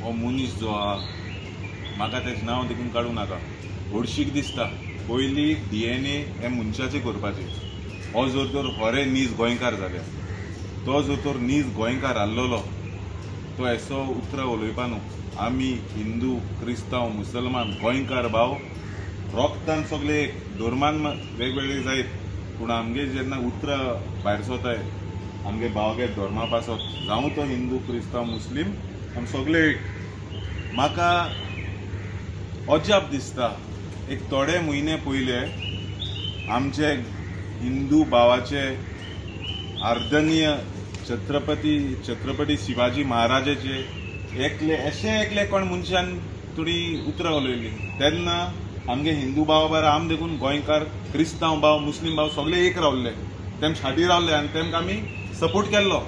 हो मनीस जो आहा म्हाका तेजें नांव देखून काडूं नाका. हरशीक दिसता पयली DNA हे मनशाचें करपाचें. हो जर तर खरे नीज गोंयकार जाल्या, तो जर तर नीज गोंयकार आसलोलो तो असो उतरां उलोवपा न्हू. आमी हिंदू, क्रिस्तांव, मुसलमान, गोंयकार भाव रोगतान सगळे धर्मान वेगवेगळे जायत, पूण आमगे जेन्ना उतरां भायर सरताय आमगे भावगे धर्मा पासत, जावं तो हिंदू, क्रिस्तांव, मुस्लीम, आमी सगळे एक. म्हाका अजाप दिसता एक थोडे म्हयने पयले आमचे हिंदू भावाचे आदरणीय छत्रपती शिवाजी महाराजाचे एकले कोण मनशान थोडी उतरां उलयली. तेन्ना आमगे हिंदू भावा बारा आम देखून गोंयकार, क्रिस्तांव भाव, मुस्लीम भाव सगळे एक रावले, तेम शादी रावले आनी तेमकां आमी सपोर्ट केल्लो.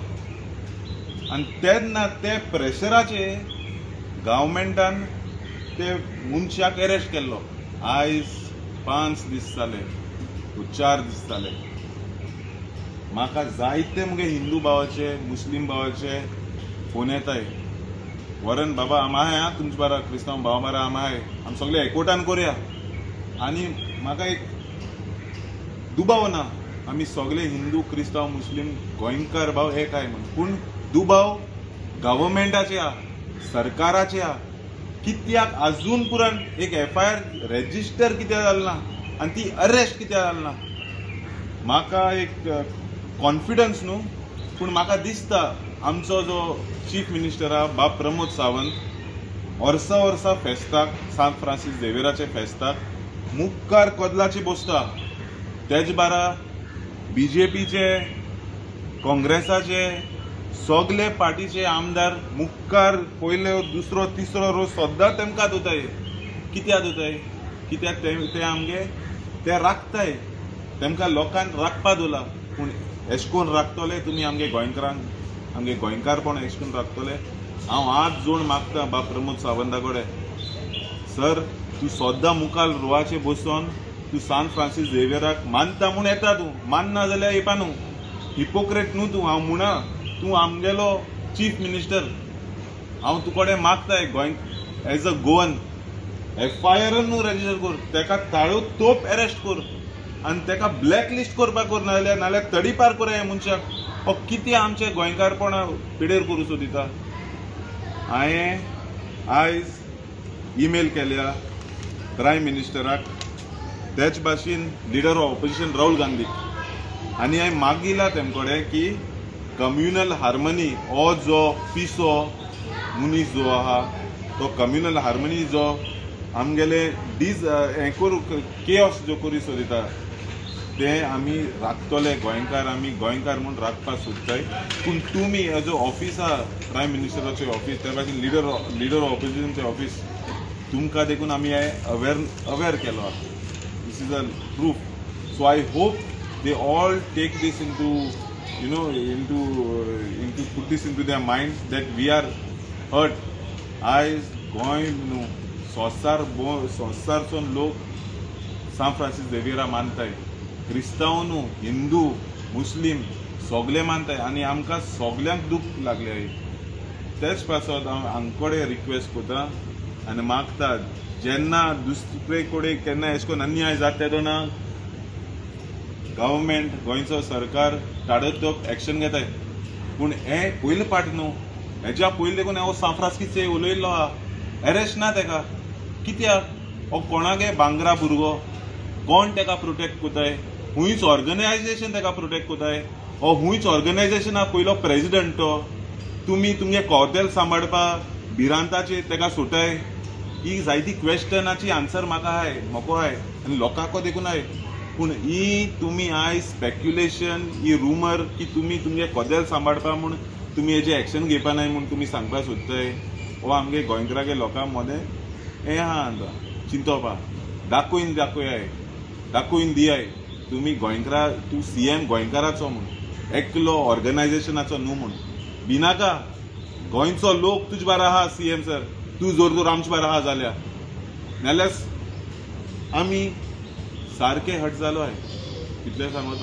आनी तेन्ना ते प्रेशराचे गव्हर्मेंटान ते मनशाक अरेस्ट केल्लो. आयज 5 दीस जाले, 4 दीस जाले. म्हाका जायते मुगे हिंदू भावाचे, मुस्लीम भावाचे फोन येताय, वरन बाबा आम आहाय हा तुमचे बारा, क्रिस्तांव भावा बारा आम आहाय, आम सगळे एकवटान करुया. आनी म्हाका एक दुबाव ना, आमी सगळे हिंदू, क्रिस्तांव, मुस्लीम, गोंयकार भाव एक आहाय म्हणून. पूण दुबाव गव्हर्मेंटाचे आहा, सरकाराचे आहा. कित्याक अजून पुरान एक FIR रेजिस्टर कित्याक जालना आनी ती अरेस्ट कित्याक जालना. म्हाका एक कॉन्फिडन्स न्हू, पूण म्हाका दिसता आमचो जो चीफ मिनिस्टर आहा बाब प्रमोद सावंत वर्सा फेस्ताक, सांत फ्रांसीस झेवियराचे फेस्ताक मुखार कदलाची बसता. तेज बारा BJPचे, काँग्रेसाचे सगळे पार्टीचे आमदार मुखार पयले दुसरो तिसरो रोज सद्दां तेमकां दोताय. कित्याक दोताय? कित्याक ते आमगे ते राखताय, तेमकां लोकांक राखपा दोला. पूण एश कोन्न राखतले तुमी आमगे गोंयकारांक, आमगे गोंयकारपण एश कोन्न राखतले. हांव हात जोड मागता बाब प्रमोद सावंता कडेन, सर तूं सद्दां मुखार रोवाचे बसोन तूं सांत फ्रांसीस झेवियराक मानता म्हूण येता, तूं मानना जाल्यार येवपा न्हू. हिपोक्रेट न्हू तूं, हांव म्हणा. तूं आमगेलो चीफ मिनिस्टर, हांव तुका कडेन मागता Goa as a Goan FIR न्हू रेजिस्टर कर, तेका ताळो तोप अरेस्ट कर आनी तेका ब्लॅक लिस्ट करपाक कर, नाल्यार तडीपार कर ह्या मनशाक. हो कितें आमचे गोंयकारपणा पिडेर करूचो दिता. हांवें आयज ईमेल केल्या प्रायम मिनिस्टराक, तेच भाशेन लिडर ऑफ ऑपोजिशन राहुल गांधीक, आनी हांवें मागिला तेम कडेन की कम्युनल हार्मनी हो जो पिसो मनीस जो आहा, तो कम्युनल हार्मनी जो आमगेले हें करूं केओस जो करूं दिता ते आमी राखतले. गोंयकार आमी गोंयकार म्हणून राखपाक सोदताय. पूण तुमी एज अ ऑफिस आहा प्रायम मिनिस्टराचें ऑफिस, त्या भाशेन लिडर ऑफ ऑपोजिशनचें ऑफिस, तुमकां देखून आमी अवेर केलो आहा. This is a proof. So I hope they all take this into put this into their minds that we are hurt. आयज गोंय न्हू संवसारसून लोक सांत फ्रांसीस झेवियरा मानताय. क्रिस्तांव न्हू, हिंदू, मुस्लीम सगळे मानताय आनी आमकां सगळ्यांक दूख लागले. तेच पासत हांव हांगकडे रिक्वेस्ट करता आनी मागता, जेन्ना दुसरे कडेन केन्ना एश कोन्न अन्याय जाता तेदोना गव्हर्मेंट, गोंयचो सरकार ताबडतोब एक्शन घेताय. पूण हे पयले पाट न्हू, हेज्या पयलीं देखून हांव सांत फ्रांसीस उलयल्लो आहा, अरेस्ट ना तेका. कित्याक? हो कोणागे भांगरा भुरगो, कोण तेका प्रोटेक्ट कोताय? हुंयच ऑर्गनायजेशन तेका प्रोटेक्ट कोताय. हो हुंयच ऑर्गनायजेशना पयलो प्रेसिडेंट तो. तुमी तुमगे कौतेल सांबाळपा भिरांताचेर तेका सोटाय. ही जायती क्वेश्चनाची आन्सर म्हाका आहाय, मोको आहाय आनी लोकांको देखून आहाय. पूण ही तुमी आयज स्पेक्युलेशन, ही रुमर की तुमी तुमगे कदेल सांबाळपा म्हूण तुमी हेजें एक्शन घेवपा नाय म्हूण तुमी सांगपा सोदताय, हो आमगे गोंयकारागे लोकां मदें हें आहा चिंतोवपा. दाखोवन दियाय तुमी गोंयकारा, तूं CM गोंयकाराचो म्हूण, एकलो ऑर्गनायजेशनाचो न्हू म्हूण. भिनाका, गोंयचो लोक तुजे बारा आहा CM सर, तूं जोर जोर आमचे बारा आहा जाल्यार, नाल्यार आमी सारके हट जालो आहे. कितले सांगो